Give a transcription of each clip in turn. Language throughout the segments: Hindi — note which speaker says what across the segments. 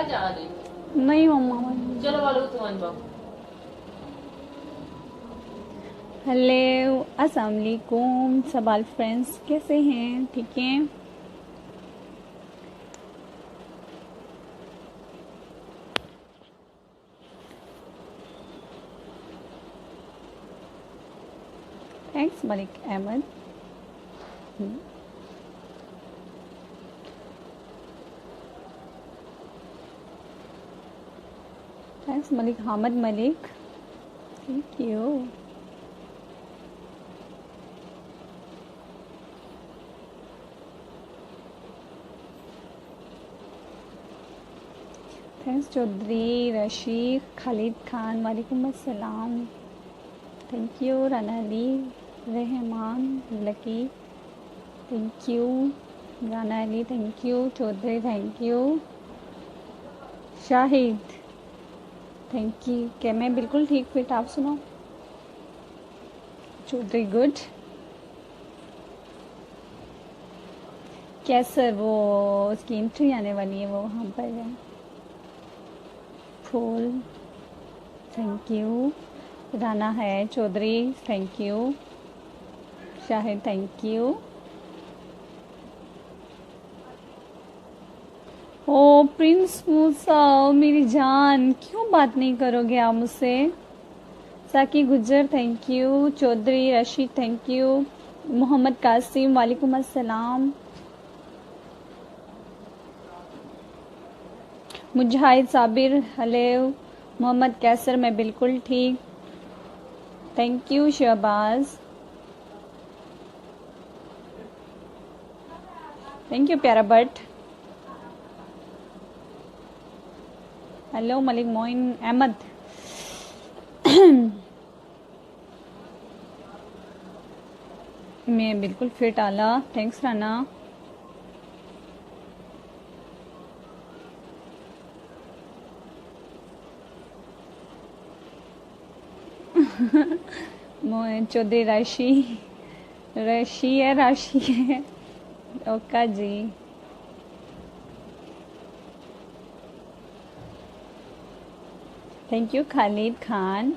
Speaker 1: जा रही।
Speaker 2: नहीं मम्मा।
Speaker 1: चलो वालो तुम्हारी बाप।
Speaker 2: हेलो अस्सलाम वालेकुम सबाल फ्रेंड्स, कैसे हैं? ठीक हैं? Thanks Malik Ahmad. Thanks Malik Hamid Malik. Thank you. Thanks Chaudhary Rashid Khalid Khan, वालेकुम अस्सलाम। Thank you Rana Ali Rehman Lucky. Thank you Rana Ali, thank you Chaudhary, thank you Shahid, thank you. क्या मैं बिल्कुल ठीक फिट, आप सुनो? चौधरी गुड। कैसर वो उसकी एंट्री आने वाली है, वो वहाँ पर है। फूल थैंक यू। राना है Chaudhary, thank you. Shahid thank you. ओ प्रिंस मूसा, मेरी जान, क्यों बात नहीं करोगे आप मुझसे? Saqi Gujjar thank you. Chaudhary Rasheed thank you. Mohammad Qasim वालेकुम अस्सलाम। मुजाहिद साबिर हेलो। मोहम्मद कैसर मैं बिल्कुल ठीक, thank you. Shahbaz thank you. प्यारा भट्ट हेलो। मलिक मोइन अहमद मैं बिल्कुल फिट आला, थैंक्स राना। मोइन चौधरी राशि, राशि है, राशि है। ओका जी। Thank you Khalid Khan.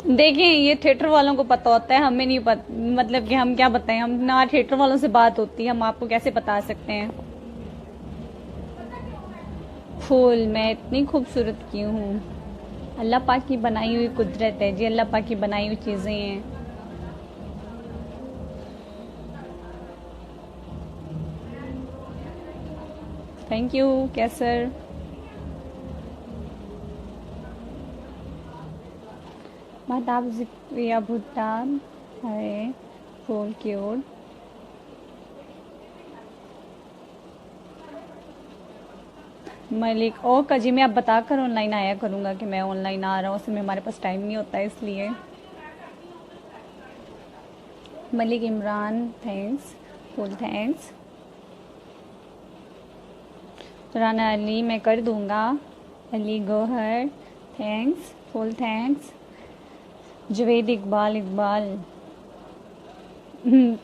Speaker 2: देखें, ये थिएटर वालों को पता होता है, हमें नहीं पता। मतलब कि हम क्या बताएं, हम ना थिएटर वालों से बात होती है, हम आपको कैसे बता सकते हैं? फूल मैं इतनी खूबसूरत क्यों हूँ? अल्लाह पाक की बनाई हुई कुदरत है जी, अल्लाह पाक की बनाई हुई चीज़ें हैं। थैंक यू कैसर। महताब जिक्रिया भुट्टान है, फूल क्यूट। मलिक ओका जी, मैं अब बता कर ऑनलाइन आया करूँगा कि मैं ऑनलाइन आ रहा हूँ, उसमें हमारे पास टाइम नहीं होता है इसलिए। Malik Imran thanks, full thanks. Rana Ali मैं कर दूंगा। Ali Gohar thanks, full thanks. Javed Iqbal Iqbal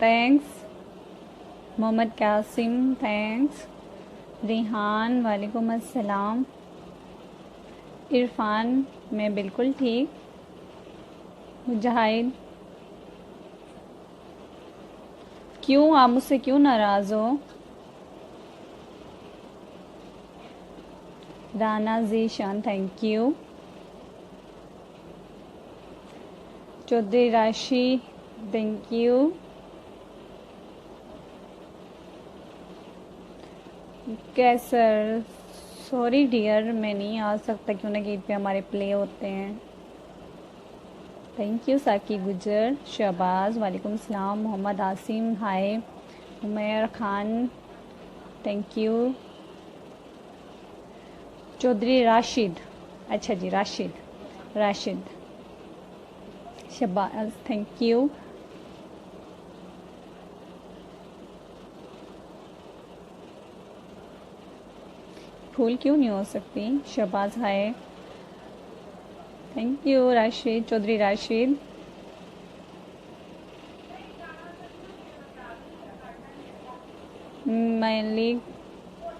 Speaker 2: thanks. Mohammad Qasim thanks. Rihan वालेकुम अस्सलाम। इरफान मैं बिल्कुल ठीक। मुजाहिद क्यों, आप मुझसे क्यों नाराज़ हो? Rana Zeeshan thank you. Chaudhary Rashi thank you. Qaiser sorry dear, मैं नहीं आ सकता, क्यों ना ईद पे हमारे प्ले होते हैं। थैंक यू साकी गुजर। शहबाज वालेकुम सलाम। Mohammad Asim hi. Umair Khan thank you. Chaudhary Rashid, अच्छा जी राशिद, राशिद। Shahbaz thank you. फूल क्यों नहीं हो सकती? Shahbaz hi. Thank you Rashid, Chaudhary Rashid. Malik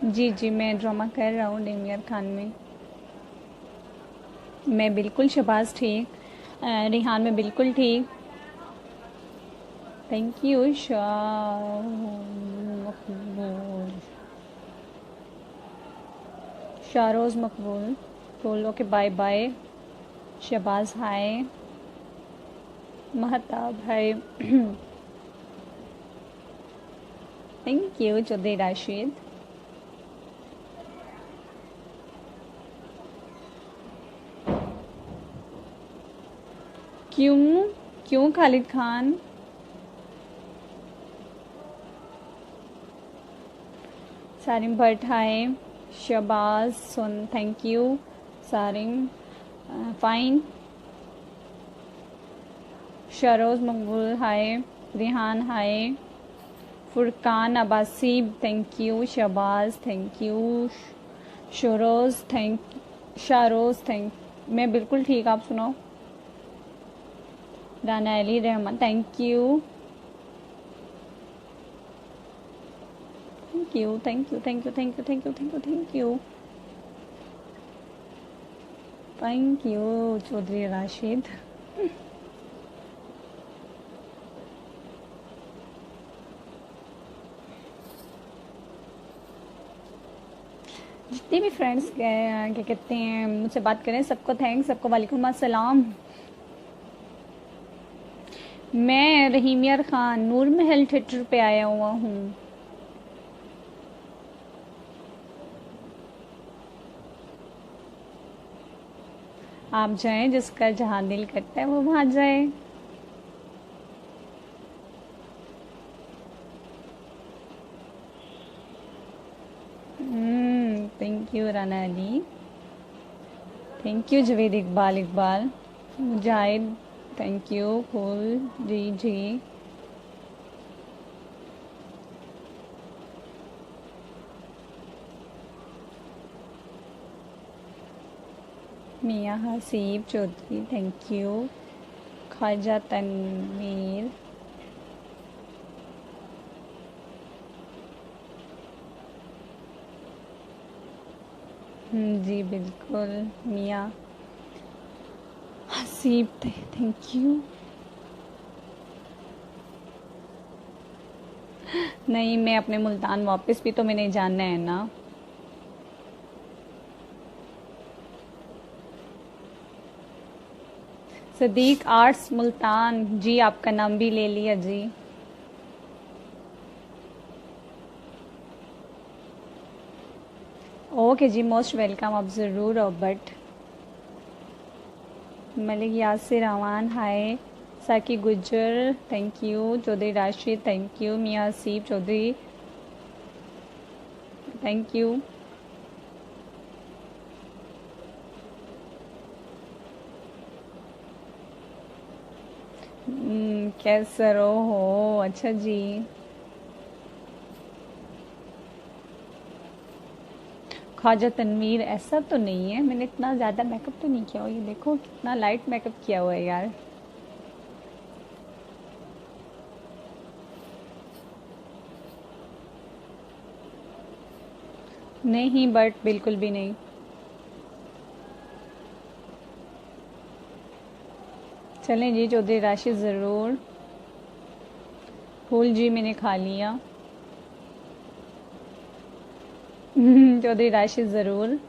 Speaker 2: ji जी, मैं ड्रामा कर रहा हूँ डेमियर खान में। मैं बिल्कुल शहबाज ठीक, रिहान में बिल्कुल ठीक। थैंक यू शारोज़ मकबूल बोलो कि bye bye. Shahbaz hi, Mahtab hi. Thank you Chaudhary Rashid. क्यों क्यों खालिद खान? सारिम भट्ट हाय, शहबाज सुन thank you. Sarim fine. Sharoz Maqbool hi, Rihan hi, Furqan Abbasi thank you. Shahbaz thank you. Sharoz thank. मैं बिल्कुल ठीक, आप सुनाओ। Rana Ali Rehman thank you. Thank you thank you thank you thank you thank you thank you thank you thank you Chaudhary Rashid. जितने भी फ्रेंड्स क्या कहते हैं मुझसे बात करें, सबको थैंक्स, सबको वालेकुम अस्सलाम। मैं रहीमियर खान नूर महल थिएटर पे आया हुआ हूँ। आप जाएं, जिसका जहाँ दिल करता है वो वहाँ जाए। Thank you Rana Ali. Thank you Javed Iqbal Mujahid thank you. फूल जी जी। Mian Haseeb Chaudhary thank you. ख्वाजा तनवीर जी बिल्कुल। Mian Haseeb thank you. नहीं, मैं अपने मुल्तान वापस भी तो मैंने जानना है ना। सदीक आर्ट्स मुल्तान जी, आपका नाम भी ले लिया जी। ओके जी, मोस्ट वेलकम, आप ज़रूर आओ। But Malik Yasir Aman hi, Saqi Gujjar thank you. Chaudhary Rashid thank you. Mian Haseeb Chaudhary thank you. कैसे हो? अच्छा जी। ख्वाजा तनवीर ऐसा तो नहीं है, मैंने इतना ज़्यादा मेकअप तो नहीं किया हुआ। ये देखो कितना लाइट मेकअप किया हुआ है यार। नहीं, बट बिल्कुल भी नहीं। चलें जी, चौधरी राशिद ज़रूर। फूल जी मैंने खा लिया। चौधरी राशिद ज़रूर।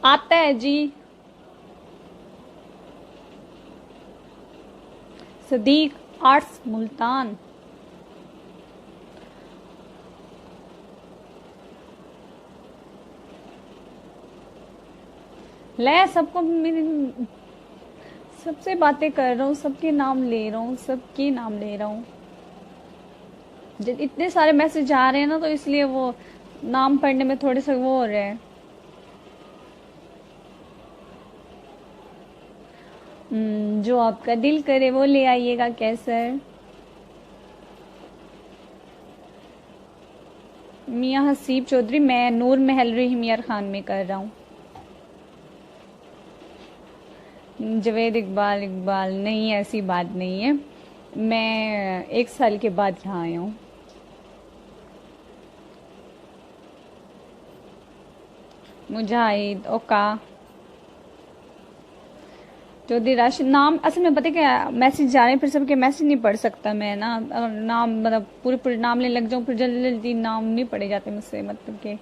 Speaker 2: आता है जी। सदीक आर्ट्स मुल्तान ले सबको मेरे सबसे बातें कर रहा हूँ, सबके नाम ले रहा हूँ, सबके नाम ले रहा हूँ। इतने सारे मैसेज आ रहे हैं ना, तो इसलिए वो नाम पढ़ने में थोड़े से वो हो रहे हैं। जो आपका दिल करे वो ले आइएगा कैसर। मियाँ हसीब चौधरी, मैं नूर महल रहीमियर खान में कर रहा हूँ। जवेद इकबाल, इकबाल नहीं, ऐसी बात नहीं है। मैं 1 साल के बाद यहाँ आया हूँ। मुजाहिद ओका चौधरी राशिद। नाम असल में पता क्या, मैसेज जा रहे हैं, फिर सबके मैसेज नहीं पढ़ सकता मैं ना। अगर नाम मतलब पूरे पूरे नाम लेने लग जाऊँ फिर जल्दी जल्दी नाम नहीं पढ़े जाते मुझसे, मतलब कि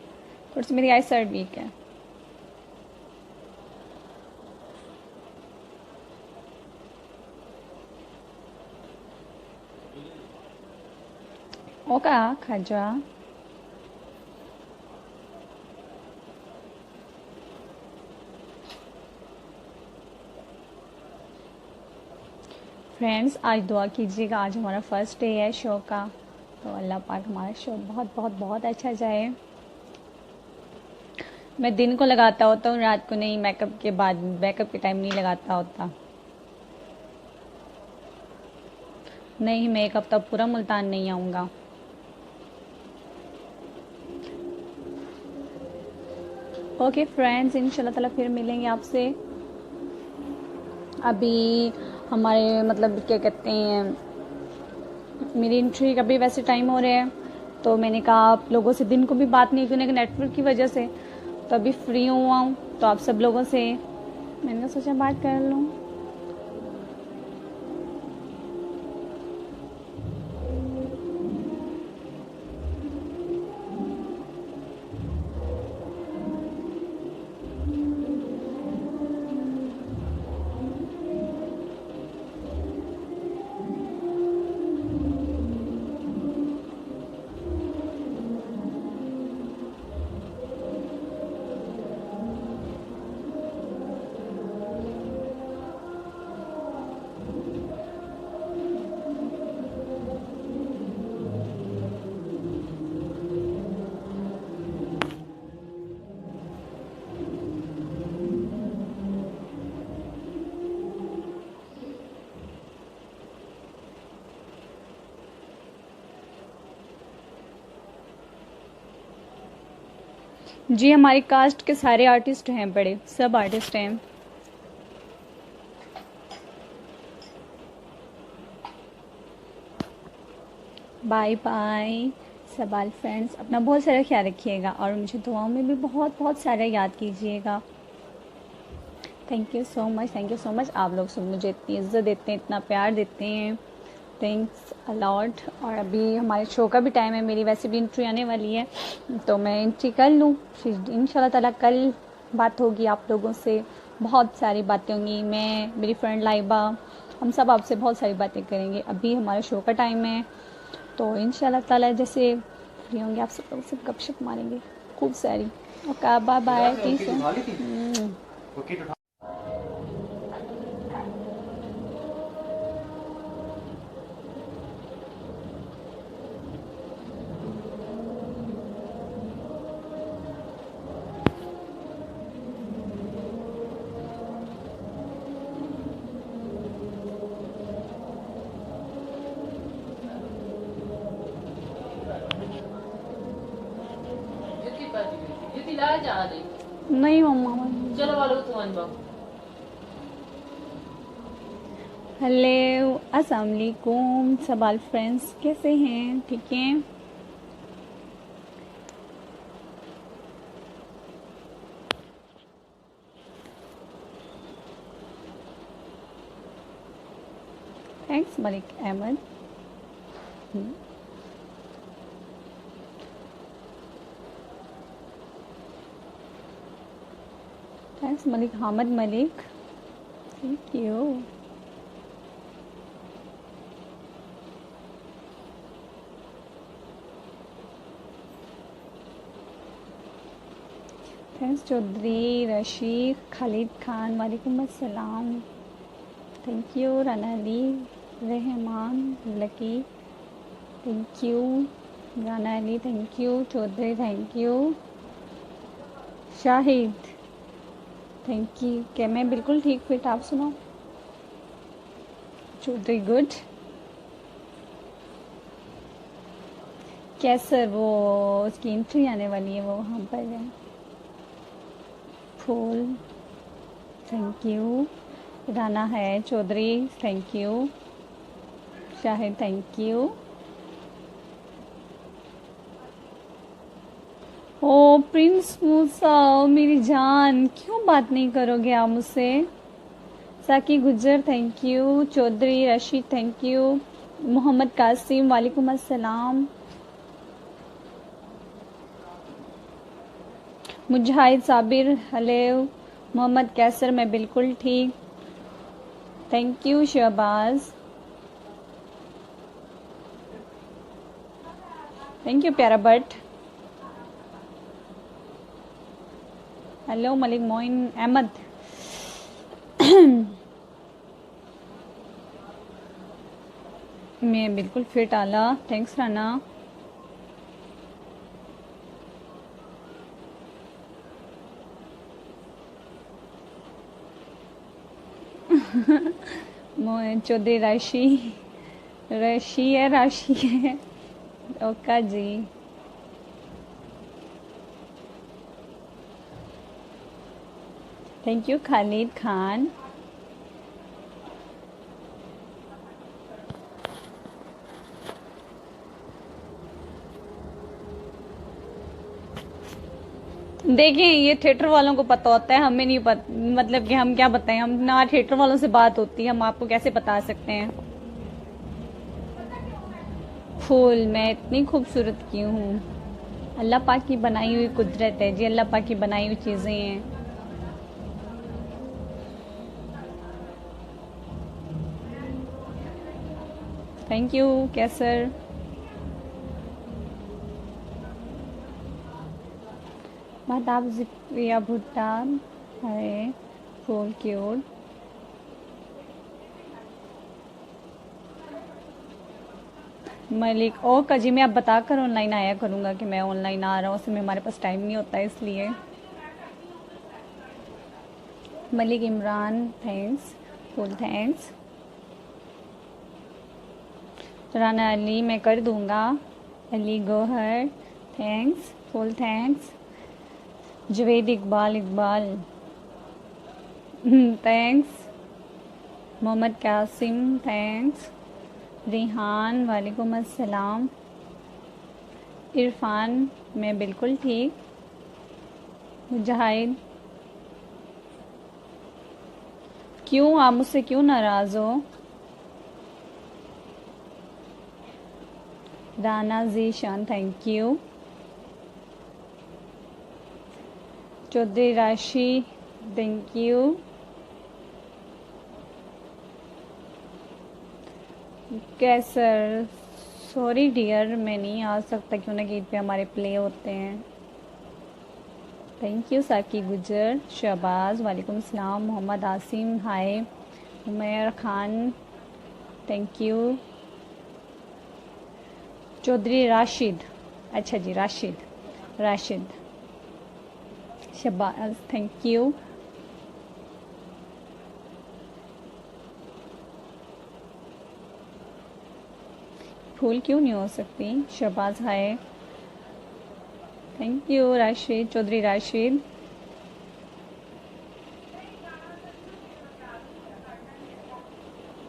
Speaker 2: थोड़ी सी मेरी आई साइड वीक है। ओका खाजा फ्रेंड्स, आज दुआ कीजिएगा, आज हमारा फर्स्ट डे है शो का, तो अल्लाह पाक हमारा शो बहुत बहुत बहुत अच्छा जाए। मैं दिन को लगाता होता हूँ, रात को नहीं, मेकअप के बाद, मेकअप के टाइम नहीं लगाता होता। नहीं, मेकअप तब पूरा मुल्तान नहीं आऊँगा। ओके फ्रेंड्स, इंशाल्लाह ताला फिर मिलेंगे आपसे। अभी हमारे मतलब क्या कहते हैं, मेरी एंट्री का भी वैसे टाइम हो रहा है, तो मैंने कहा आप लोगों से दिन को भी बात नहीं करने के नेटवर्क की वजह से, तो अभी फ्री हुआ हूँ, तो आप सब लोगों से मैंने सोचा बात कर लूँ। जी, हमारी कास्ट के सारे आर्टिस्ट हैं, बड़े सब आर्टिस्ट हैं। बाय बाय सबाल फ्रेंड्स, अपना बहुत सारा ख्याल रखिएगा और मुझे दुआओं में भी बहुत बहुत सारा याद कीजिएगा। Thank you so much, thank you so much. आप लोग सब मुझे इतनी इज्जत देते हैं, इतना प्यार देते हैं, थैंक्स अलॉट। और अभी हमारे शो का भी टाइम है, मेरी वैसे भी एंट्री आने वाली है, तो मैं एंट्री कर लूँ, फिर इंशाल्लाह ताला कल बात होगी आप लोगों से, बहुत सारी बातें होंगी। मैं, मेरी फ्रेंड लाइबा, हम सब आपसे बहुत सारी बातें करेंगे। अभी हमारे शो का टाइम है, तो इंशाल्लाह ताला जैसे फ्री होंगे आप सब लोग से गपशप मारेंगे खूब सारी। ओके बाय बाय, ठीक है। नहीं मम्मा,
Speaker 1: चलो वालो तू अनबा।
Speaker 2: हेलो अस्सलाम वालेकुम सबाल फ्रेंड्स, कैसे हैं? ठीक हैं? Thanks Malik Ahmad. Thanks Malik Hamid Malik, thank you. Thanks Chaudhary Rashid Khalid Khan, वालेकुम अस्सलाम, thank you. Rana Ali Rehman Lucky, thank you. Rana Ali thank you. Chaudhary thank you. Shahid thank you. क्या मैं बिल्कुल ठीक फिट, आप सुनाओ? चौधरी गुड। कैसर वो उसकी एंट्री आने वाली है, वो वहाँ पर है। फूल थैंक यू। राना है Chaudhary thank you. Shahid thank you. ओ प्रिंस मूसा, ओ मेरी जान, क्यों बात नहीं करोगे आप मुझसे? Saqi Gujjar thank you. Chaudhary Rasheed thank you. Mohammad Qasim वालेकुम अस्सलाम। मुजाहिद साबिर हेलो। मोहम्मद कैसर मैं बिल्कुल ठीक thank you. Shahbaz thank you. प्यारा भट्ट हेलो। मलिक मोइन अहमद मैं बिल्कुल फिट आला थैंक्स राना। चौधरी राशि राशि है ओका जी। Thank you Khalid Khan. देखिए ये थिएटर वालों को पता होता है, हमें नहीं पता, मतलब कि हम क्या बताएं, हम ना थिएटर वालों से बात होती है, हम आपको कैसे बता सकते हैं। फूल मैं इतनी खूबसूरत क्यों हूँ? अल्लाह पाक की बनाई हुई कुदरत है जी, अल्लाह पाक की बनाई हुई चीज़ें हैं। थैंक यू कैसर। महताब जिक्रिया भुट्टा है फूल क्यूट। मलिक ओका जी, मैं अब बताकर ऑनलाइन आया करूँगा कि मैं ऑनलाइन आ रहा हूँ, उसमें हमारे पास टाइम नहीं होता है इसलिए। Malik Imran thanks full thanks. Rana Ali मैं कर दूँगा। Ali Gohar thanks full thanks. Javed Iqbal thanks. Mohammad Qasim thanks. Rihan वालेकुम अस्सलाम। इरफान मैं बिल्कुल ठीक। मुजाहिद क्यों आप मुझसे क्यों नाराज़ हो? Rana Zeeshan thank you. Chaudhary Rashi thank you. Qaiser sorry dear मैं नहीं आ सकता क्यों ना गीत पे हमारे प्ले होते हैं। थैंक यू साकी गुजर। शहबाज वालेकुम सलाम। Mohammad Asim hi. Umair Khan thank you. Chaudhary Rashid अच्छा जी राशिद शहबाज थैंक यू। फूल क्यों नहीं हो सकती? Shahbaz hi thank you. Rashid Chaudhary Rashid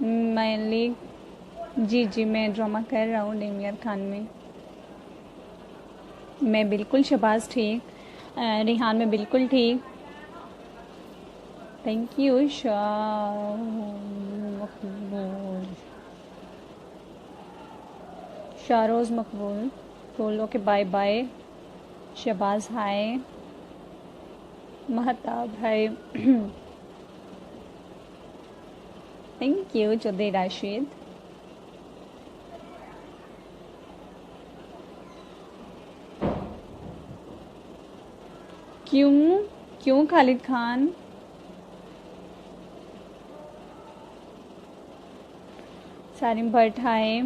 Speaker 2: Malik ji मैं ड्रामा कर रहा हूँ डेमियर खान में। मैं बिल्कुल शहबाज ठीक। रिहान में बिल्कुल ठीक। थैंक यू शारोज मकबूल फूलों के bye bye. Shahbaz hi. Mahtab hi thank you. Chaudhary Rashid क्यों खालिद खान? सारिम भट्ट हाय।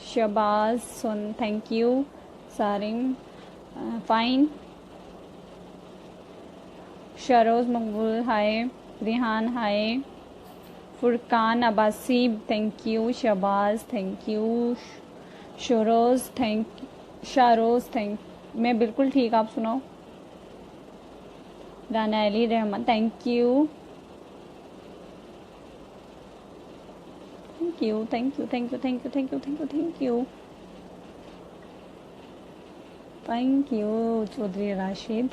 Speaker 2: शहबाज सुन thank you. Sarim fine. Sharoz Maqbool hi. Rihan hi. Furqan Abbasi thank you. Shahbaz thank you. Sharoz thank Sharoz thank, मैं बिल्कुल ठीक, आप सुनाओ। Rana Ali Rehman thank you, thank you thank you thank you thank you thank you thank you thank you thank you Chaudhary Rashid.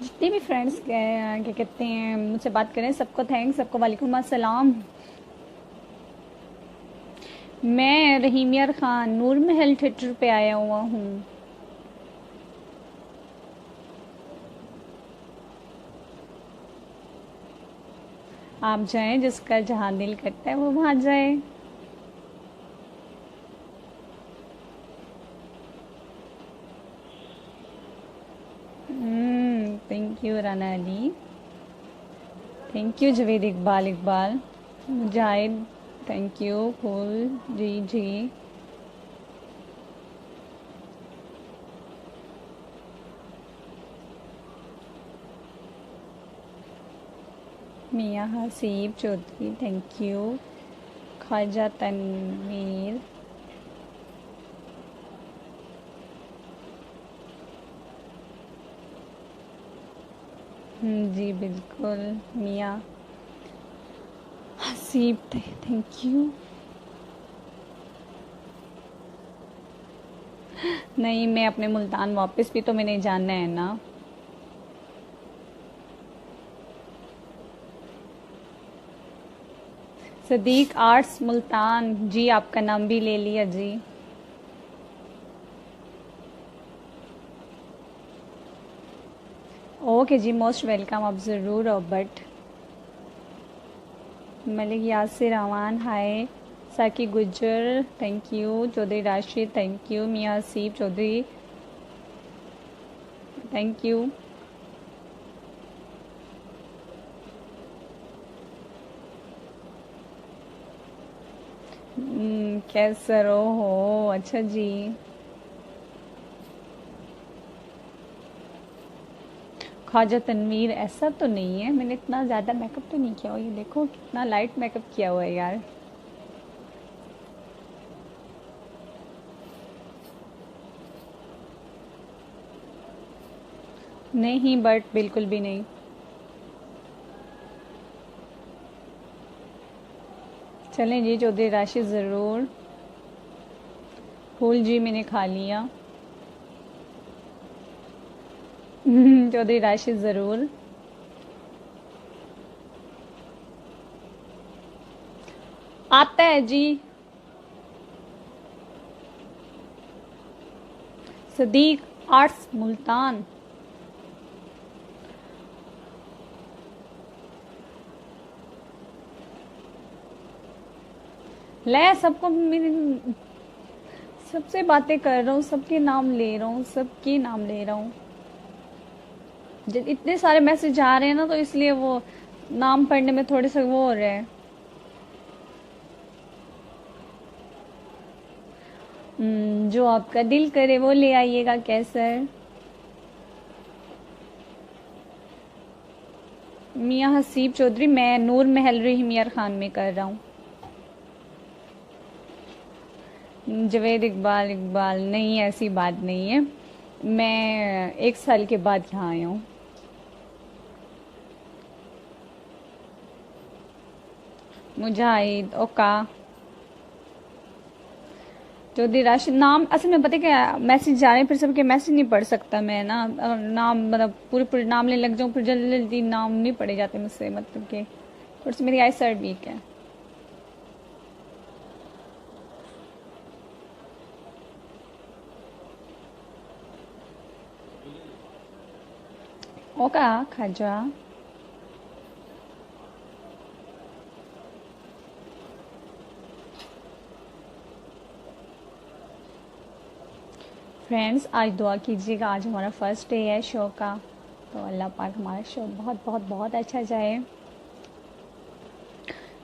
Speaker 2: जितने भी फ्रेंड्स क्या कहते हैं मुझसे बात करें, सबको थैंक्स, सबको वालेकुम अस्सलाम। मैं रहीम यार खान नूर महल थिएटर पे आया हुआ हूँ। आप जाएं, जिसका जहाँ दिल करता है वो वहाँ जाए। Thank you Rana Ali, thank you Javed Iqbal Iqbal Mujahid, thank you फूल जी जी। Mian Haseeb Chaudhary thank you. ख्वाजा तनवीर, जी बिल्कुल। Mian Haseeb thank you. नहीं, मैं अपने मुल्तान वापस भी तो मैंने जाना है ना। सदीक आर्ट्स मुल्तान जी, आपका नाम भी ले लिया जी। ओके जी, मोस्ट वेलकम, आप ज़रूर आओ। But Malik Yasir Aman hi. Saqi Gujjar thank you. Chaudhary Rashid thank you. Mian Haseeb Chaudhary thank you. कैसे हो? अच्छा जी। ख्वाजा तनवीर ऐसा तो नहीं है, मैंने इतना ज़्यादा मेकअप तो नहीं किया हुआ। ये देखो कितना लाइट मेकअप किया हुआ है यार। नहीं, बट बिल्कुल भी नहीं। चलें जी, चौधरी राशिद ज़रूर। फूल जी मैंने खा लिया। चौधरी राशिद ज़रूर। आता है जी। सदीक आर्ट्स मुल्तान ले, सबको मेरे सबसे बातें कर रहा हूँ, सबके नाम ले रहा हूँ, सबके नाम ले रहा हूँ। इतने सारे मैसेज आ रहे हैं ना, तो इसलिए वो नाम पढ़ने में थोड़े से वो हो रहे हैं। जो आपका दिल करे वो ले आइएगा कैसर। मियाँ हसीब चौधरी, मैं नूर महल रहीम यार खान में कर रहा हूँ। जवेद इकबाल इकबाल नहीं, ऐसी बात नहीं है। मैं 1 साल के बाद यहाँ आया हूँ। मुजाहिद ओका चौधरी राशिद नाम असल में पता क्या, मैसेज जा रहे हैं, फिर सबके मैसेज नहीं पढ़ सकता मैं ना। नाम मतलब पूरे पूरे नाम लेने लग जाऊँ, फिर जल्दी जल्दी नाम नहीं पढ़े जाते मुझसे, मतलब कि थोड़ी सी मेरी आई साइड वीक है। ओका खाजा फ्रेंड्स, आज दुआ कीजिएगा, आज हमारा फर्स्ट डे है शो का, तो अल्लाह पाक हमारा शो बहुत बहुत बहुत अच्छा जाए।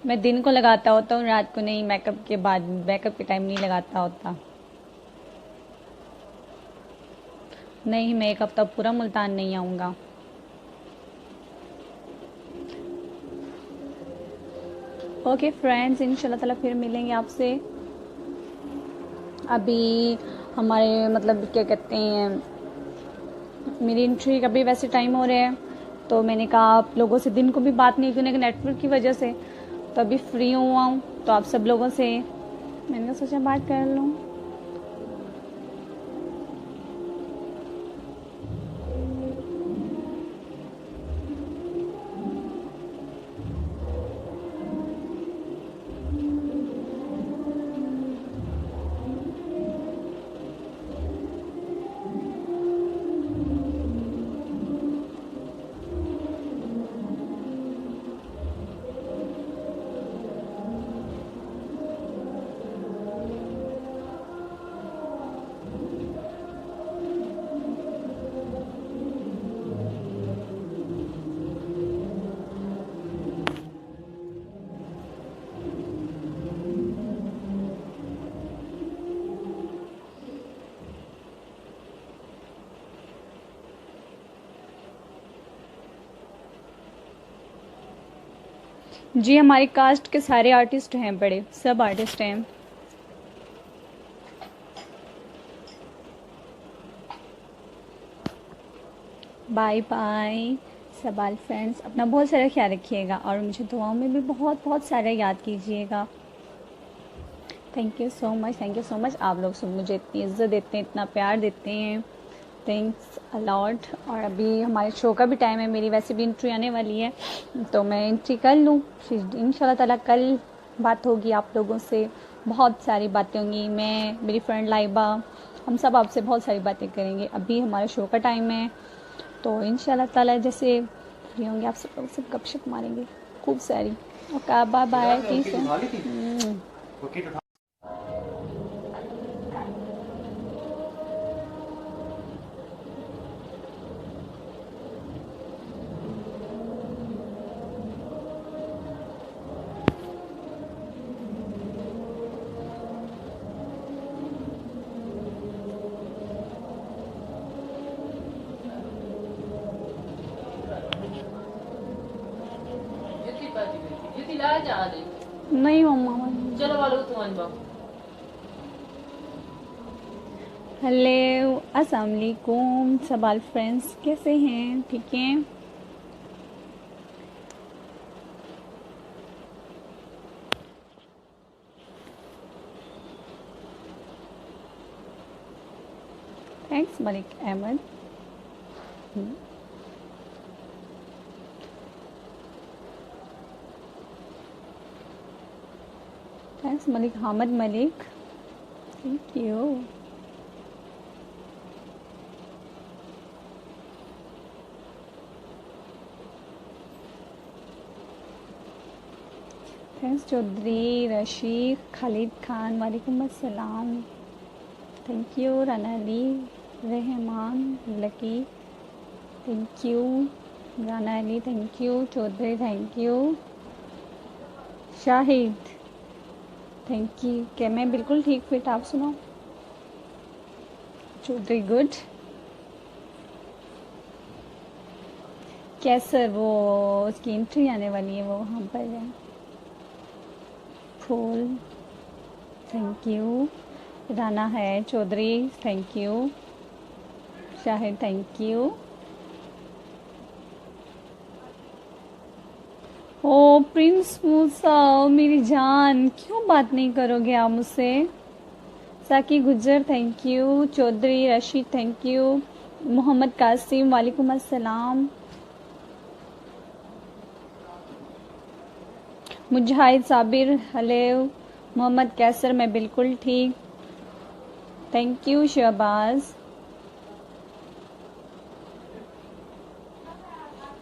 Speaker 2: मैं दिन को लगाता होता हूँ, रात को नहीं, मेकअप के बाद, मेकअप के टाइम नहीं लगाता होता। नहीं, मैं 1 हफ्ता पूरा मुल्तान नहीं आऊँगा। ओके फ्रेंड्स, इंशाल्लाह ताला फिर मिलेंगे आपसे। अभी हमारे मतलब क्या कहते हैं, मेरी एंट्री का भी वैसे टाइम हो रहा है, तो मैंने कहा आप लोगों से दिन को भी बात नहीं की नेटवर्क की वजह से, तो अभी फ्री हुआ हूँ तो आप सब लोगों से मैंने सोचा बात कर लूँ। जी हमारी कास्ट के सारे आर्टिस्ट हैं, बड़े सब आर्टिस्ट हैं। बाय बाय सबाल फ्रेंड्स, अपना बहुत सारा ख्याल रखिएगा और मुझे दुआओं में भी बहुत बहुत सारा याद कीजिएगा। Thank you so much, thank you so much. आप लोग सब मुझे इतनी इज्जत देते हैं, इतना प्यार देते हैं, थैंक्स अलॉट। और अभी हमारे शो का भी टाइम है, मेरी वैसे भी एंट्री आने वाली है, तो मैं एंट्री कर लूँ, फिर इंशाल्लाह ताला कल बात होगी आप लोगों से, बहुत सारी बातें होंगी। मैं, मेरी फ्रेंड लाइबा, हम सब आपसे बहुत सारी बातें करेंगे। अभी हमारे शो का टाइम है, तो इंशाल्लाह ताला जैसे फ्री होंगे आप सब लोग से गपशप मारेंगे खूब सारी। ओके बाय बाय, ठीक है। नहीं मम्मा,
Speaker 1: चलो वालो तुम बा।
Speaker 2: हेलो अस्सलाम वालेकुम सबाल फ्रेंड्स, कैसे हैं? ठीक हैं? Thanks Malik Ahmad. Thanks Malik Hamid Malik, thank you. Thanks Chaudhary Rashid Khalid Khan, वालेकुम अस्सलाम, thank you. Rana Ali Rehman Lucky, thank you. Rana Ali thank you. Chaudhary thank you. Shahid thank you. क्या मैं बिल्कुल ठीक फिट, आप सुनाओ? चौधरी गुड। कैसर वो उसकी एंट्री आने वाली है, वो वहाँ पर है। फूल थैंक यू। राना है। Chaudhary thank you. Shahid thank you. ओ प्रिंस मूसा, मेरी जान, क्यों बात नहीं करोगे आप मुझसे? Saqi Gujjar thank you. Chaudhary Rasheed thank you. Mohammad Qasim वालेकुम अस्सलाम। मुजाहिद साबिर हेलो। मोहम्मद कैसर मैं बिल्कुल ठीक, thank you. Shahbaz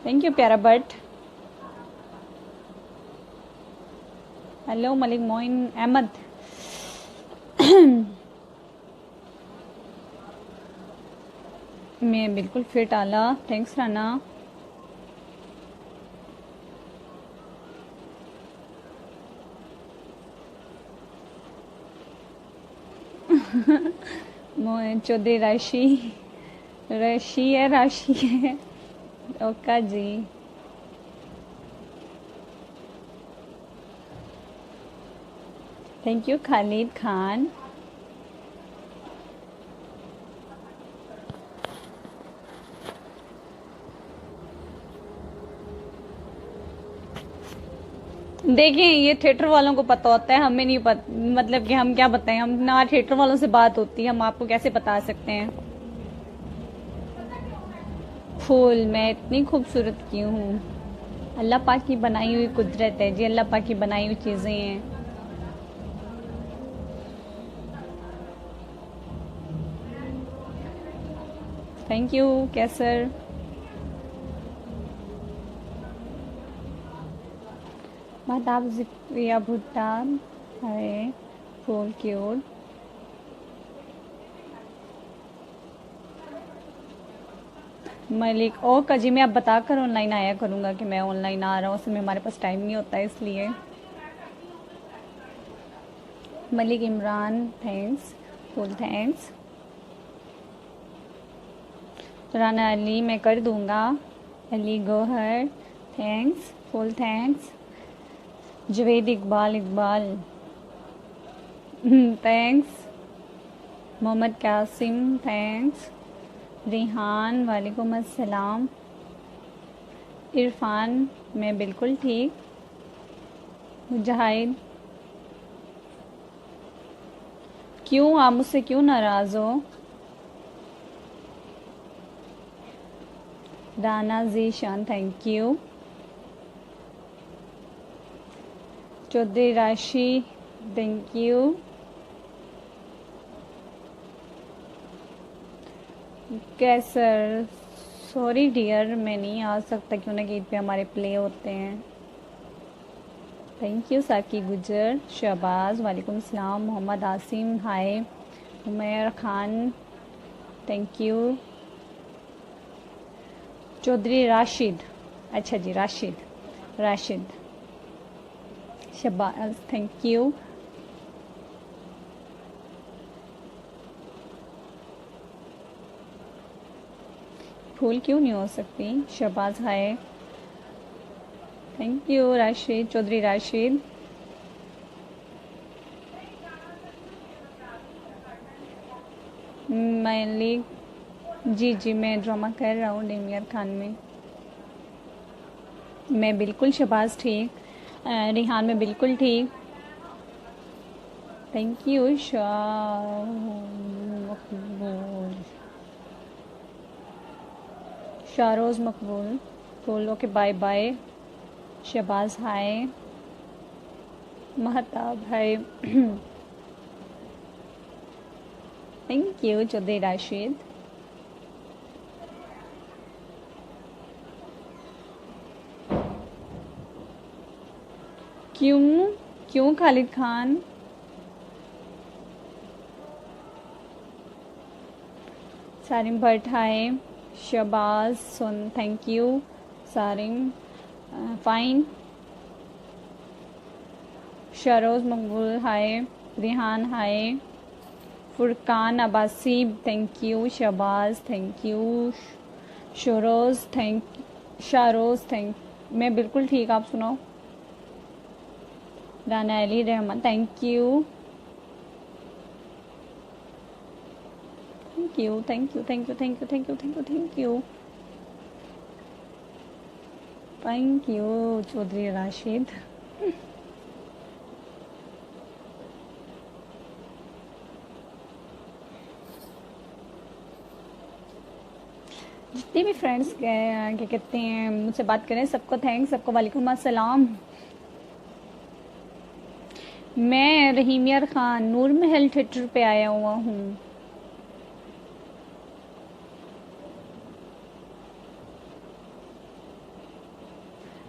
Speaker 2: thank you. प्यारा बट हेलो। मलिक मोइन अहमद मैं बिल्कुल फिट आला, थैंक्स राना। चौधरी राशि राशि है। ओका जी थैंक यू खालिद खान। देखें, ये थिएटर वालों को पता होता है, हमें नहीं पता, मतलब कि हम क्या बताएं, हम ना थिएटर वालों से बात होती है, हम आपको कैसे बता सकते हैं। फूल मैं इतनी खूबसूरत क्यों हूँ? अल्लाह पाक की बनाई हुई कुदरत है जी, अल्लाह पाक की बनाई हुई चीज़ें हैं। थैंक यू कैसर। महताब जिक्रिया भुट्टा है, फूल क्यूट। मलिक ओका जी, मैं अब बताकर ऑनलाइन आया करूँगा कि मैं ऑनलाइन आ रहा हूँ, उसमें हमारे पास टाइम नहीं होता है इसलिए। Malik Imran thanks, full thanks. Rana Ali मैं कर दूँगा। Ali Gohar thanks, full thanks. Javed Iqbal thanks. Mohammad Qasim thanks. Rihan वालेकुम अस्सलाम। इरफान मैं बिल्कुल ठीक। मुजाहिद क्यों, आप मुझसे क्यों नाराज़ हो? Rana Zeeshan thank you. Chaudhary Rashi thank you. Qaiser sorry dear, मैं नहीं आ सकता क्यों ना ईद पे हमारे प्ले होते हैं। थैंक यू साकी गुजर। शहबाज वालेकुम सलाम। Mohammad Asim hi. Umair Khan thank you. Chaudhary Rashid, अच्छा जी राशिद। Shahbaz thank you. फूल क्यों नहीं हो सकती? Shahbaz hi. Thank you Rashid, Chaudhary Rashid. Malik ji मैं ड्रामा कर रहा हूँ डेमियर खान में। मैं बिल्कुल शहबाज ठीक। रिहान में बिल्कुल ठीक। थैंक यू शाह मकबूल, शाहरोज़ मकबूल फूल okay bye bye. Shahbaz hi. Mahtab hi. Thank you Chaudhary Rashid. क्यों क्यों खालिद खान? सारिम भट्ट हाय। शहबाज सुन thank you. Sarim fine. Sharoz Maqbool hi. Rihan hi. Furqan Abbasi thank you. Shahbaz thank you. Sharoz thank, मैं बिल्कुल ठीक, आप सुनाओ? Rana Ali Rehman thank you. Thank you Chaudhary Rashid. जितने भी फ्रेंड्स क्या कहते हैं मुझसे बात करें, सबको थैंक्स, सबको वालेकुम अस्सलाम। मैं रहीमियर खान नूर महल थिएटर पे आया हुआ हूँ।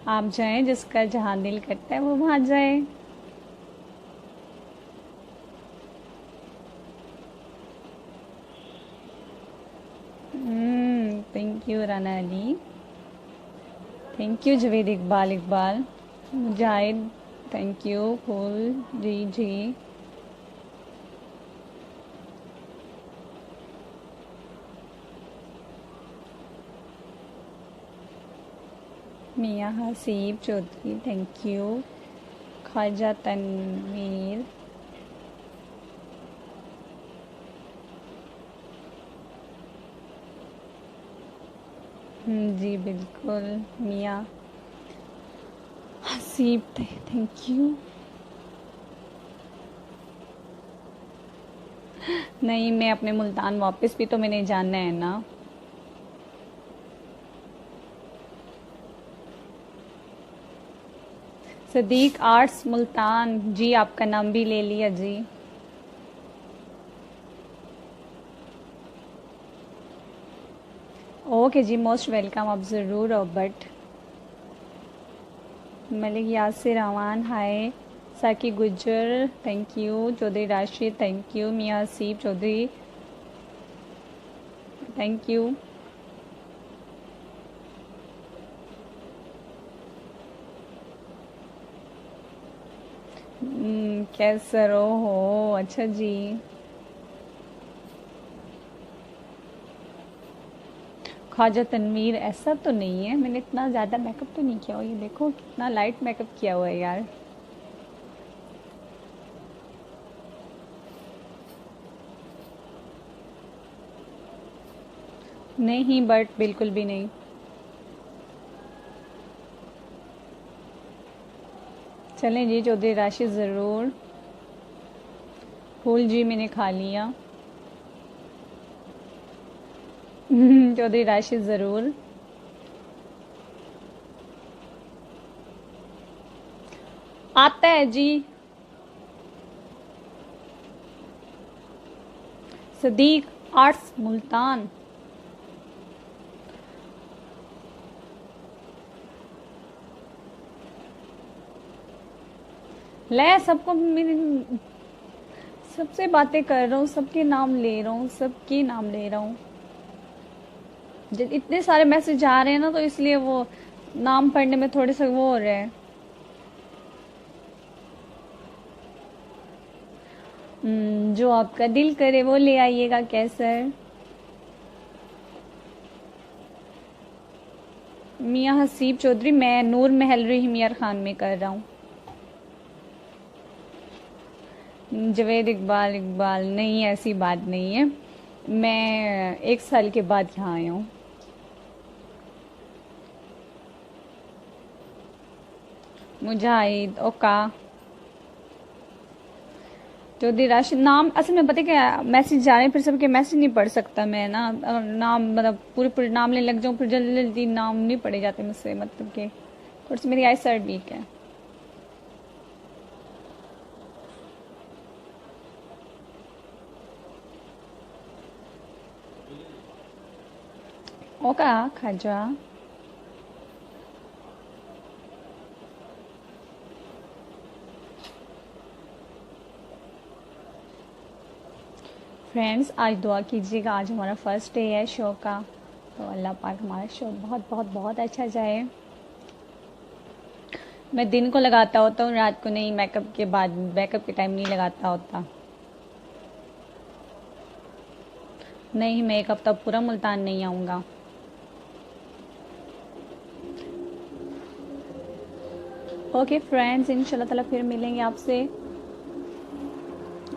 Speaker 2: आप जाएं, जिसका जहाँ दिल करता है वो वहाँ जाए। Thank you Rana Ali. Thank you Javed Iqbal. Mujahid thank you. फूल जी। Mian Haseeb Chaudhary thank you. ख्वाजा तनवीर जी बिल्कुल मियाँ हसीब, थैंक यू। नहीं, मैं अपने मुल्तान वापस भी तो मैंने जाना है ना। सदीक आर्ट्स मुल्तान जी, आपका नाम भी ले लिया जी। ओके जी, मोस्ट वेलकम, आप ज़रूर हो। बट मलिक यासिर रवान hi, Saqi Gujjar thank you, Chaudhary Rashid thank you, Mian Haseeb Chaudhary thank you. कैसे हो? अच्छा जी। ख्वाजा तनवीर, ऐसा तो नहीं है, मैंने इतना ज़्यादा मेकअप तो नहीं किया हुआ। ये देखो कितना लाइट मेकअप किया हुआ है यार। नहीं, बट बिल्कुल भी नहीं। चलें जी, चौधरी राशिद ज़रूर। फूल जी मैंने खा लिया। चौधरी राशिद ज़रूर। आता है जी। सदीक आर्ट्स मुल्तान। ले सबको मेरे, सबसे बातें कर रहा हूँ, सबके नाम ले रहा हूँ, सबके नाम ले रहा हूँ। इतने सारे मैसेज आ रहे हैं ना, तो इसलिए वो नाम पढ़ने में थोड़े से वो हो रहे हैं। जो आपका दिल करे वो ले आइएगा कैसर। मियाँ हसीब चौधरी, मैं नूर महल रहीमियर खान में कर रहा हूँ। जवेद इकबाल, इकबाल नहीं, ऐसी बात नहीं है। मैं 1 साल के बाद यहाँ आया हूँ। मुजाहिद ओका। चौधरी राशिद नाम असल में पता है क्या, मैसेज जा रहे हैं, फिर सबके मैसेज नहीं पढ़ सकता मैं ना। अगर नाम मतलब पूरे पूरे नाम लेने लग जाऊँ, फिर जल्दी जल्दी नाम नहीं पढ़े जाते मुझसे, मतलब कि थोड़ी सी मेरी आई साइड वीक है। ओका खाजा। फ्रेंड्स आज दुआ कीजिएगा, आज हमारा फर्स्ट डे है शो का, तो अल्लाह पाक हमारा शो बहुत बहुत बहुत अच्छा जाए। मैं दिन को लगाता होता हूँ, रात को नहीं, मेकअप के बाद, मेकअप के टाइम नहीं लगाता होता। नहीं, मैं एक हफ्ता पूरा मुल्तान नहीं आऊँगा। ओके फ्रेंड्स, इंशाल्लाह ताला फिर मिलेंगे आपसे।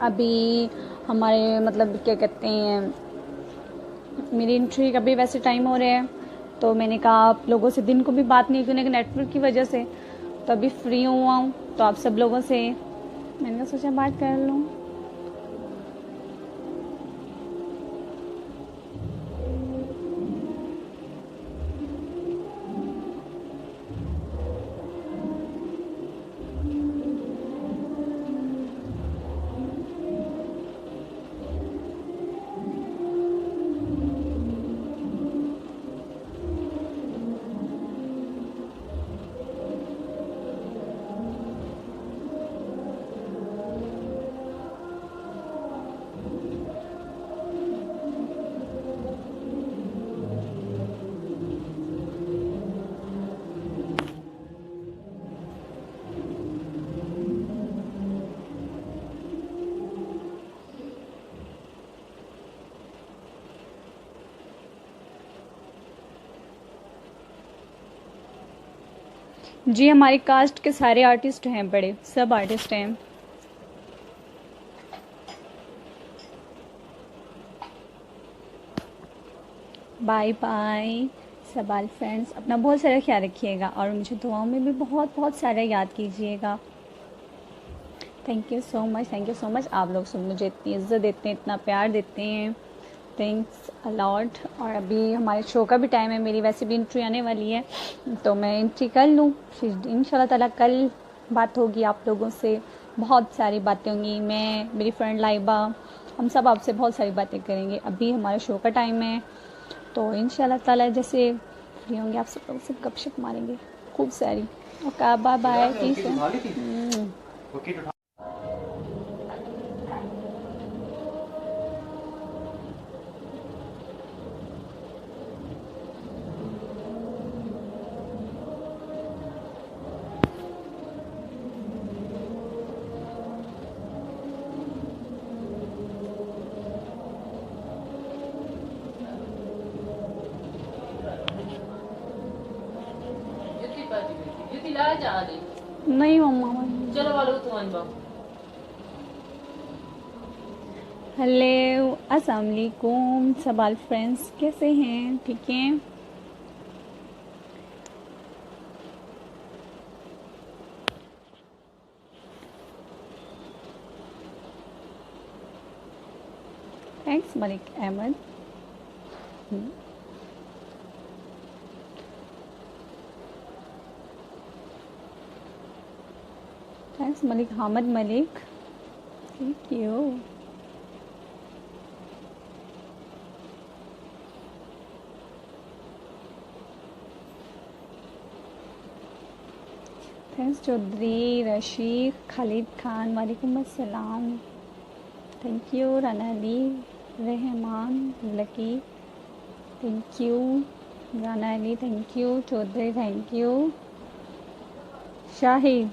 Speaker 2: अभी हमारे मतलब क्या कहते हैं, मेरी एंट्री का भी वैसे टाइम हो रहा है, तो मैंने कहा आप लोगों से दिन को भी बात नहीं की, नेटवर्क की वजह से, तो अभी फ्री हुआ हूँ, तो आप सब लोगों से मैंने सोचा बात कर लूँ। जी हमारी कास्ट के सारे आर्टिस्ट हैं, बड़े सब आर्टिस्ट हैं। बाय बाय, सबाल फ्रेंड्स, अपना बहुत सारा ख्याल रखिएगा और मुझे दुआओं में भी बहुत बहुत सारा याद कीजिएगा। Thank you so much, thank you so much. आप लोग सब मुझे इतनी इज़्ज़त देते हैं, इतना प्यार देते हैं, थैंक्स अलॉट। और अभी हमारे शो का भी टाइम है, मेरी वैसे भी एंट्री आने वाली है, तो मैं एंट्री कर लूँ, फिर इंशाल्लाह ताला कल बात होगी आप लोगों से, बहुत सारी बातें होंगी। मैं, मेरी फ्रेंड लाइबा, हम सब आपसे बहुत सारी बातें करेंगे। अभी हमारे शो का टाइम है, तो इंशाल्लाह ताला जैसे फ्री होंगे आप सब लोग से गपशप मारेंगे खूब सारी। ओके, बाय बाय, पीस है।
Speaker 1: युति ला जा दे।
Speaker 2: नहीं मम्मा,
Speaker 1: चलो वालो तुम बा।
Speaker 2: हेलो, अस्सलाम वालेकुम सबाल फ्रेंड्स, कैसे हैं? ठीक हैं? Thanks Malik Ahmad. Thanks Malik Hamid Malik, thank you. Thanks Chaudhary Rashid Khalid Khan, वालेकुम अस्सलाम, thank you. Rana Ali Rehman Lucky, thank you. Rana Ali thank you. Chaudhary thank you. Shahid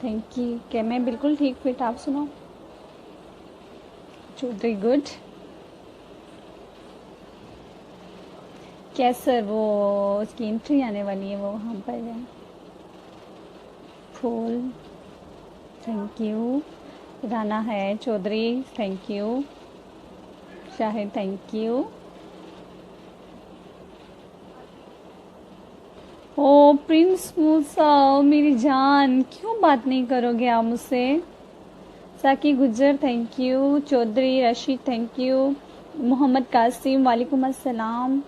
Speaker 2: thank you. क्या मैं बिल्कुल ठीक फिट, आप सुनाओ? चौधरी गुड। कैसर वो उसकी एंट्री आने वाली है, वो वहाँ पर है। फूल थैंक यू। राना है Chaudhary thank you. Shahid thank you. ओ प्रिंस मूसा, मेरी जान, क्यों बात नहीं करोगे आप मुझसे? Saqi Gujjar thank you. Chaudhary Rasheed thank you. Mohammad Qasim वालेकुम अस्सलाम।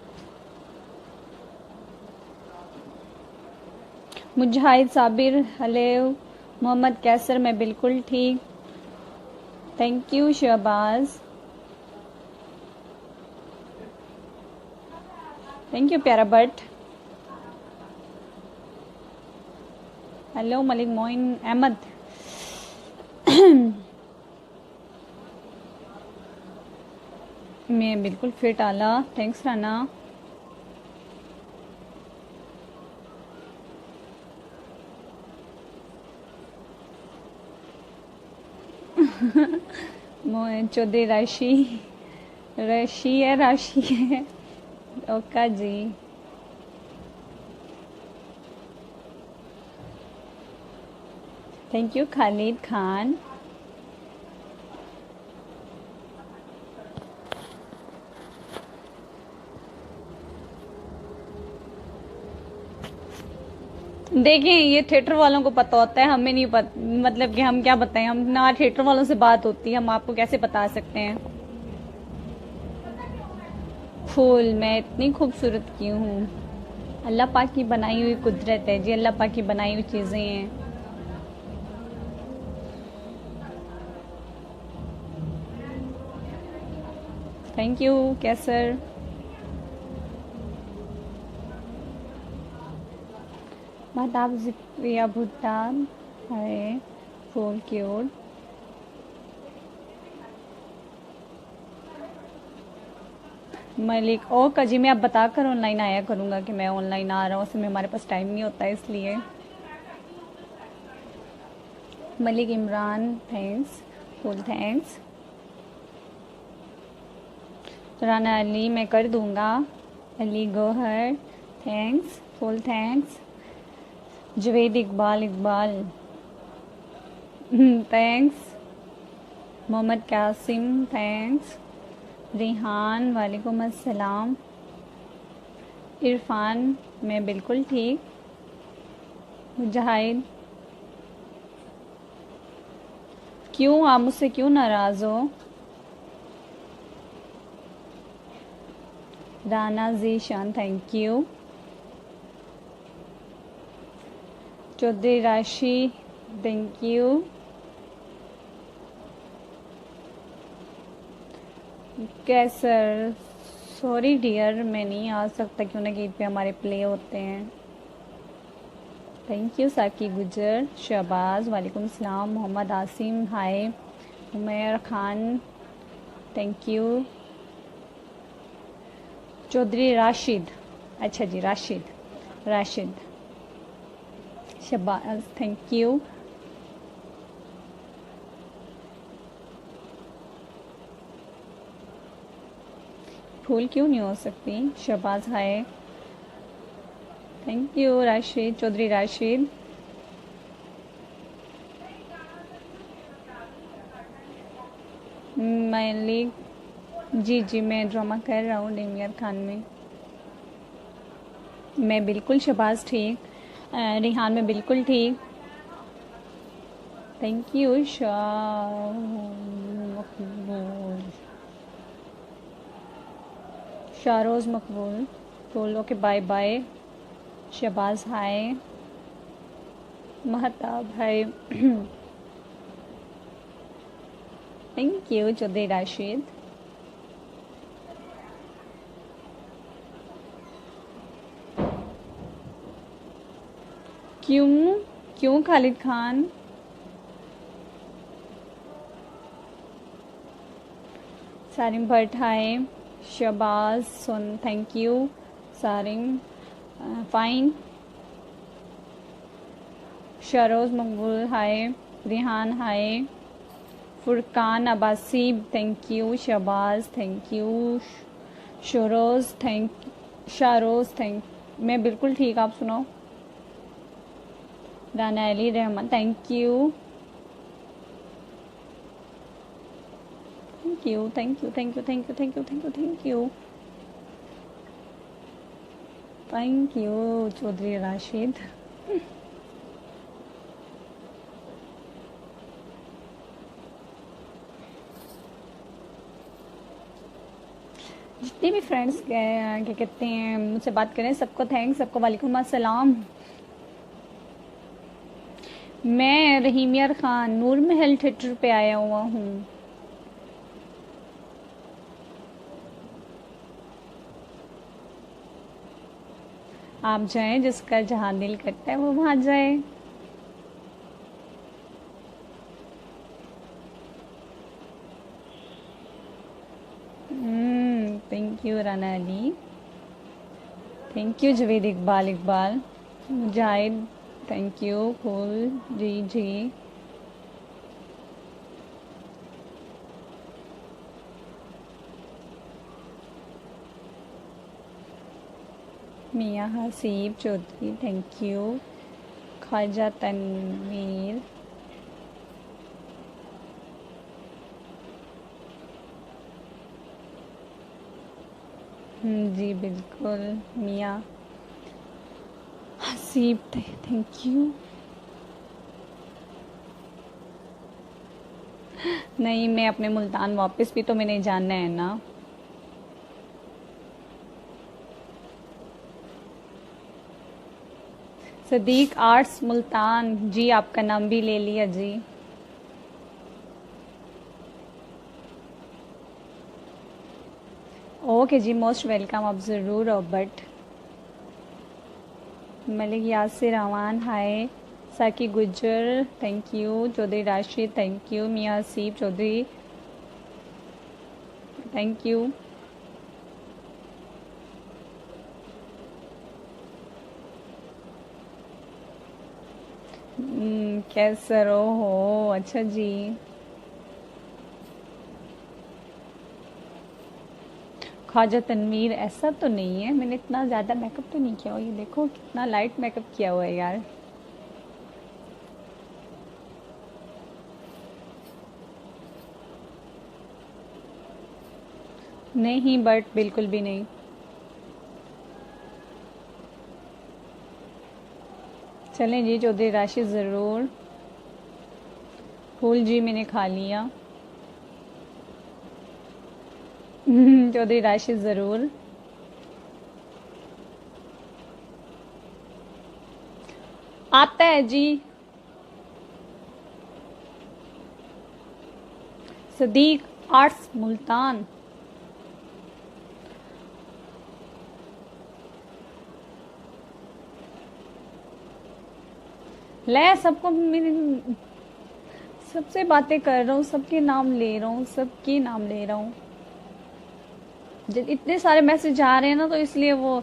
Speaker 2: मुजाहिद साबिर हेलो। मोहम्मद कैसर मैं बिल्कुल ठीक, thank you. Shahbaz thank you. प्यारा भट्ट हेलो। मलिक मोइन अहमद मैं बिल्कुल फिट आला, थैंक्स राना। चौधरी राशि, राशि है, राशि है। ओका जी। Thank you Khalid Khan. देखें, ये थिएटर वालों को पता होता है, हमें नहीं पता, मतलब कि हम क्या बताएं, हम ना थिएटर वालों से बात होती है, हम आपको कैसे बता सकते हैं? फूल मैं इतनी खूबसूरत क्यों हूँ? अल्लाह पाक की बनाई हुई कुदरत है जी, अल्लाह पाक की बनाई हुई चीज़ें हैं। थैंक यू कैसर। महताब जिक्रिया भुट्टा है, फूल क्यूट। मलिक ओका जी, मैं अब बता कर ऑनलाइन आया करूँगा कि मैं ऑनलाइन आ रहा हूँ, उसमें हमारे पास टाइम नहीं होता है इसलिए। Malik Imran thanks, full thanks. Rana Ali मैं कर दूँगा। Ali Gohar thanks, full thanks. Javed Iqbal Iqbal thanks. Mohammad Qasim thanks. Rihan वालेकुम अस्सलाम। इरफान मैं बिल्कुल ठीक। मुजाहिद क्यों, आप मुझसे क्यों नाराज़ हो? Rana Zeeshan thank you. Chaudhary Rashi thank you. Qaiser sorry dear, मैं नहीं आ सकता क्यों ना ईद पे हमारे प्ले होते हैं। थैंक यू साकी गुजर। शहबाज वालेकुम सलाम। Mohammad Asim hi. Umair Khan thank you. Chaudhary Rashid, अच्छा जी राशिद। Shahbaz thank you. फूल क्यों नहीं हो सकती? Shahbaz hi thank you. Rashid, Chaudhary Rashid. Malik ji मैं ड्रामा कर रहा हूँ डेमियर खान में। मैं बिल्कुल शहबाज ठीक। रिहान में बिल्कुल ठीक। Thank you Shah Maqbool, Shahroz Maqbool. बोलो कि bye bye. Shahbaz hi. Mahtab hi. Thank you Chaudhary Rashid. क्यों क्यों खालिद खान? सारिम भट्ट हाय। शहबाज सुन thank you. Sarim fine. Sharoz Maqbool hi. Rihan hi. Furqan Abbasi thank you. Shahbaz thank you. Sharoz thank. मैं बिल्कुल ठीक, आप सुनाओ? Rana Ali Rehman thank you. Thank you thank you thank you thank you thank you thank you thank you thank you Chaudhary Rashid. जितने भी फ्रेंड्स क्या कहते हैं मुझसे बात करें, सबको थैंक्स, सबको वालेकुम अस्सलाम। मैं रहीमियर खान नूर महल थिएटर पे आया हुआ हूँ। आप जाएं, जिसका जहाँ दिल करता है वो वहाँ जाए। Thank you Rana Ali. Thank you Javed Iqbal. Mujahid thank you. फूल जी। Mian Haseeb Chaudhary thank you. ख्वाजा तनवीर जी बिल्कुल। Mian Haseeb thank you. नहीं, मैं अपने मुल्तान वापस भी तो मैंने जाना है ना। सदीक आर्ट्स मुल्तान जी, आपका नाम भी ले लिया जी। ओके जी, मोस्ट वेलकम, आप ज़रूर हो। But Malik Yasir Awan hi. Saqi Gujjar thank you. Chaudhary Rashid thank you. Mian Haseeb Chaudhary thank you. कैसे हो? अच्छा जी। ख्वाजा तनवीर ऐसा तो नहीं है, मैंने इतना ज़्यादा मेकअप तो नहीं किया हुआ। ये देखो कितना लाइट मेकअप किया हुआ है यार। नहीं, बट बिल्कुल भी नहीं। चलें जी, चौधरी राशिद ज़रूर। फूल जी मैंने खा लिया। चौधरी राशिद ज़रूर। आता है जी। सदीक आर्ट्स मुल्तान। ले सबको मेरे सबसे बातें कर रहा हूँ, सबके नाम ले रहा हूँ, सबके नाम ले रहा हूँ। जब इतने सारे मैसेज आ रहे हैं ना, तो इसलिए वो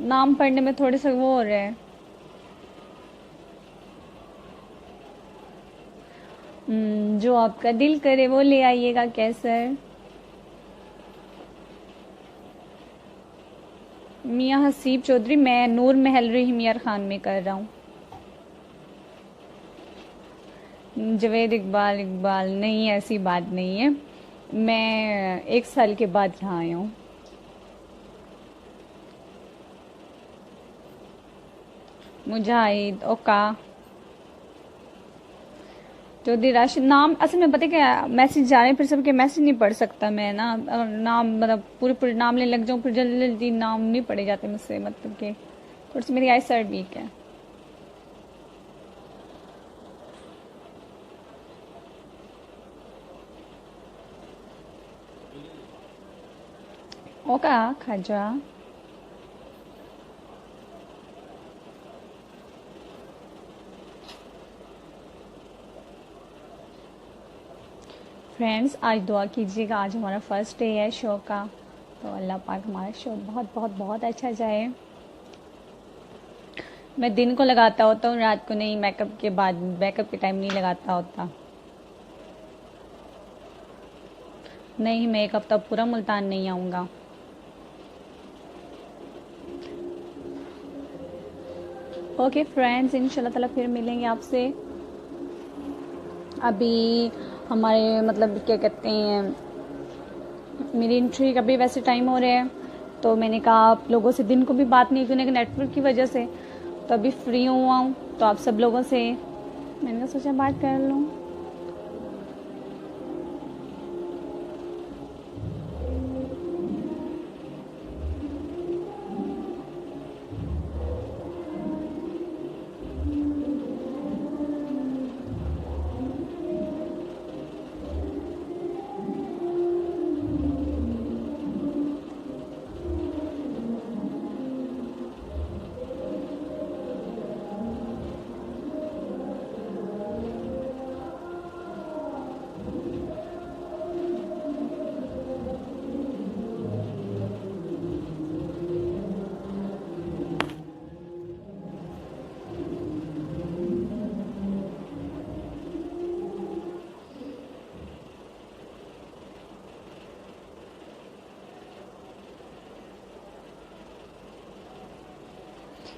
Speaker 2: नाम पढ़ने में थोड़े से वो हो रहे हैं। जो आपका दिल करे वो ले आइएगा कैसर। मियाँ हसीब चौधरी, मैं नूर महल रहीमियर खान में कर रहा हूँ। जवेद इकबाल इकबाल नहीं, ऐसी बात नहीं है। मैं 1 साल के बाद यहाँ आया हूँ। मुजाहिद ओका। चौधरी राशिद नाम असल में पता क्या, मैसेज जा रहे हैं, फिर सबके मैसेज नहीं पढ़ सकता मैं ना। अगर नाम मतलब पूरे पूरे नाम ले लग जाऊँ, फिर जल्दी जल्दी नाम नहीं पढ़े जाते मुझसे, मतलब कि थोड़ी सी मेरी आई साइड वीक है। ओका खाजा। फ्रेंड्स आज दुआ कीजिएगा, आज हमारा फर्स्ट डे है शो का, तो अल्लाह पाक हमारा शो बहुत बहुत बहुत अच्छा जाए। मैं दिन को लगाता होता हूँ, रात को नहीं, मेकअप के बाद, मेकअप के टाइम नहीं लगाता होता। नहीं, मैं 1 हफ्ता पूरा मुल्तान नहीं आऊँगा। ओके फ्रेंड्स, इंशाल्लाह ताला फिर मिलेंगे आपसे। अभी हमारे मतलब क्या कहते हैं, मेरी एंट्री का भी वैसे टाइम हो रहा है, तो मैंने कहा आप लोगों से दिन को भी बात नहीं करने के नेटवर्क की वजह से, तो अभी फ्री हुआ हूँ, तो आप सब लोगों से मैंने सोचा बात कर लूँ।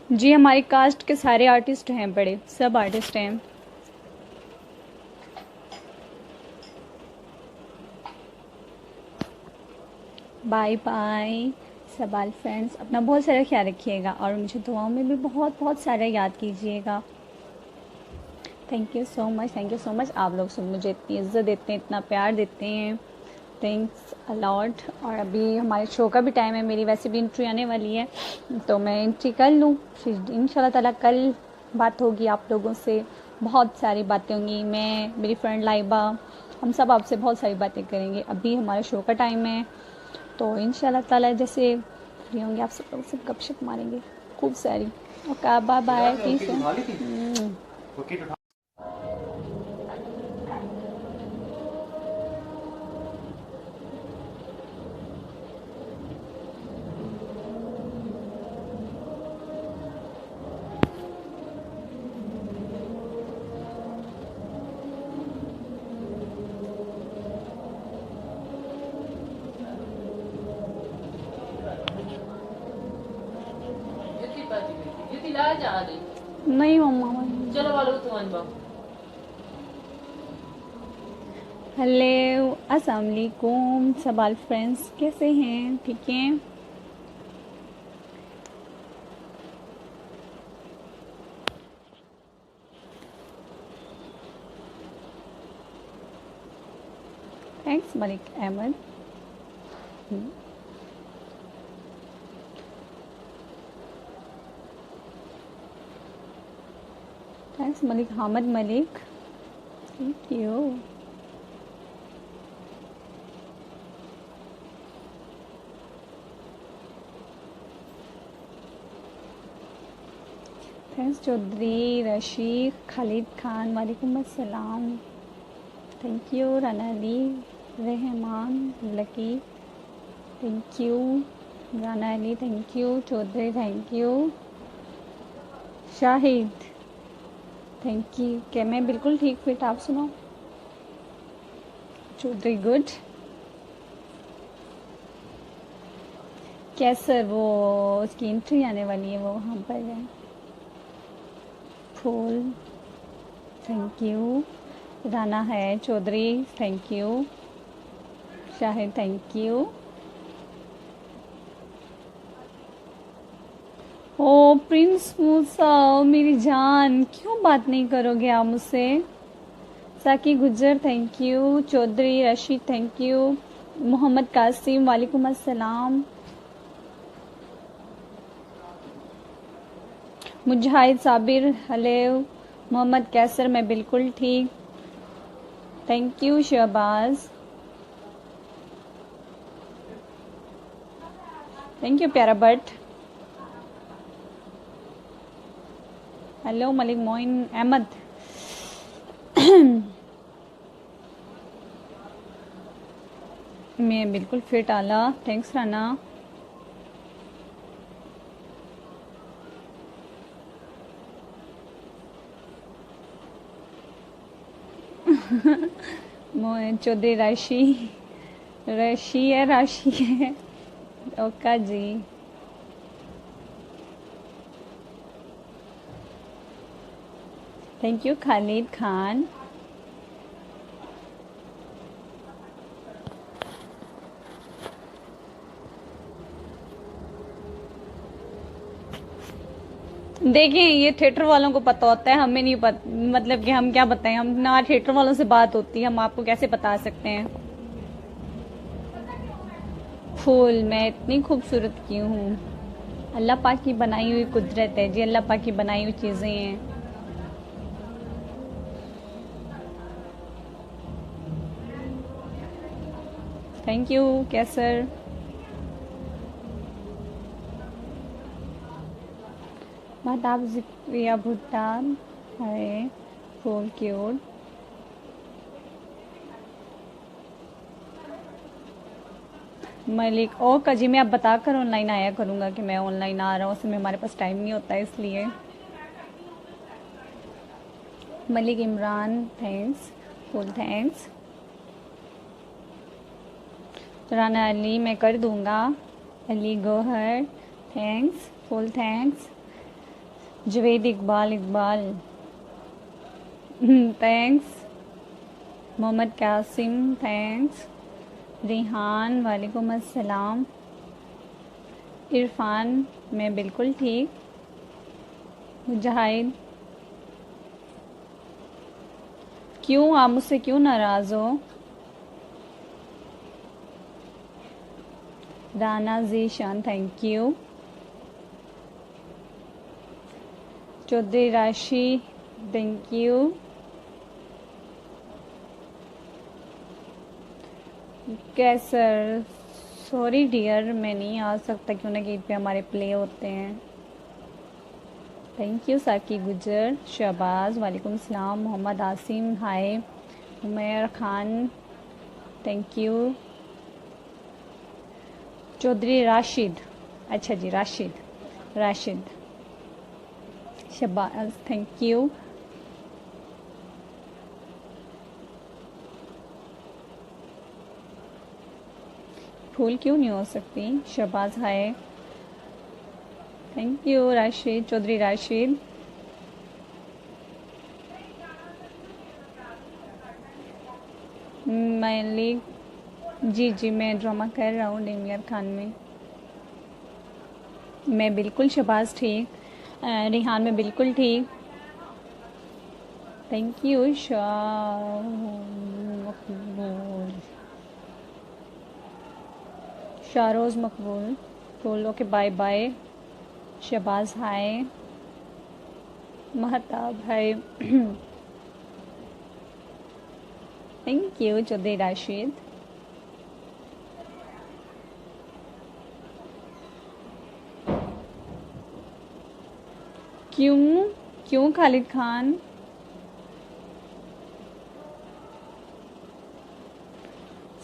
Speaker 2: जी हमारी कास्ट के सारे आर्टिस्ट हैं, बड़े सब आर्टिस्ट हैं। बाय बाय सबाल फ्रेंड्स, अपना बहुत सारा ख्याल रखिएगा और मुझे दुआओं में भी बहुत बहुत सारा याद कीजिएगा। Thank you so much, thank you so much. आप लोग सब मुझे इतनी इज्जत देते हैं, इतना प्यार देते हैं, थैंक्स अलॉट। और अभी हमारे शो का भी टाइम है, मेरी वैसे भी एंट्री आने वाली है, तो मैं एंट्री कर लूँ, फिर इंशाल्लाह ताला कल बात होगी आप लोगों से, बहुत सारी बातें होंगी। मैं, मेरी फ्रेंड लाइबा, हम सब आपसे बहुत सारी बातें करेंगे। अभी हमारे शो का टाइम है, तो इंशाल्लाह ताला जैसे फ्री होंगे आप सब लोग से गपशप मारेंगे खूब सारी। ओके बाय बाय, पीस है।
Speaker 1: जुती ला जा दे।
Speaker 2: नहीं मम्मा।
Speaker 1: चलो वालो तुम बा।
Speaker 2: हेलो अस्सलाम वालेकुम सबाल फ्रेंड्स, कैसे हैं? ठीक हैं? Thanks Malik Ahmad. Thanks Malik Hamid Malik, thank you. Thanks Chaudhary Rashid Khalid Khan, वालेकुम अस्सलाम, thank you. Rana Ali Rehman Lucky, thank you. Rana Ali thank you. Chaudhary thank you. Shahid thank you. क्या मैं बिल्कुल ठीक फिट, आप सुनाओ। चौधरी गुड। क्या सर वो उसकी एंट्री आने वाली है, वो वहाँ पर है। फूल थैंक यू। राना है। Chaudhary thank you. Shahid thank you. ओ प्रिंस मूसा, ओ मेरी जान, क्यों बात नहीं करोगे आप मुझसे। Saqi Gujjar thank you. Chaudhary Rasheed thank you. Mohammad Qasim वालेकुम अस्सलाम। मुजाहिद साबिर हेलो। मोहम्मद कैसर मैं बिल्कुल ठीक, thank you. Shahbaz thank you. प्यारा बट हेलो। मलिक मोइन अहमद मैं बिल्कुल फिट आला, थैंक्स राना। चौधरी राशि राशि है, राशि है। ओका जी। Thank you Khalid Khan. देखें, ये थिएटर वालों को पता होता है, हमें नहीं पता, मतलब कि हम क्या बताएं, हम ना थिएटर वालों से बात होती है, हम आपको कैसे बता सकते हैं। फूल मैं इतनी खूबसूरत क्यों हूँ, अल्लाह पाक की बनाई हुई कुदरत है जी, अल्लाह पाक की बनाई हुई चीज़ें हैं। थैंक यू कैसर। महताब जिक्रिया भुट्टा है। फूल क्यूट। मलिक ओ कजी, मैं अब बता कर ऑनलाइन आया करूँगा कि मैं ऑनलाइन आ रहा हूँ, उसमें हमारे पास टाइम नहीं होता है इसलिए। Malik Imran thanks, full thanks. Rana Ali मैं कर दूँगा। Ali Gohar thanks, full thanks. Javed Iqbal Iqbal thanks. Mohammad Qasim thanks. Rihan वालेकुम अस्सलाम। इरफान मैं बिल्कुल ठीक। मुजाहिद क्यों, आप मुझसे क्यों नाराज़ हो। Rana Zeeshan thank you. Chaudhary Rashi thank you. Qaiser sorry dear, मैं नहीं आ सकता क्यों ना, ईद पे हमारे प्ले होते हैं। थैंक यू साकी गुजर। शहबाज वालेकुम सलाम। Mohammad Asim hi. Umair Khan thank you. Chaudhary Rashid, अच्छा जी राशिद राशिद। Shahbaz thank you. फूल क्यों नहीं हो सकती। Shahbaz hi. Thank you Rashid. Chaudhary Rashid. Malik ji जी मैं ड्रामा कर रहा हूँ डेमियर खान में। मैं बिल्कुल शहबाज ठीक। रिहान में बिल्कुल ठीक। Thank you Shah Maqbool. Sharoz Maqbool full okay bye bye. Shahbaz hi. Mahtab hi. Thank you Chaudhary Rashid. क्यों क्यों खालिद खान?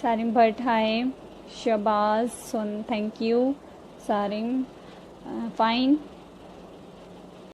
Speaker 2: सारिम भट्ट हाय। शहबाज सुन थैंक यू। सारिम फाइन।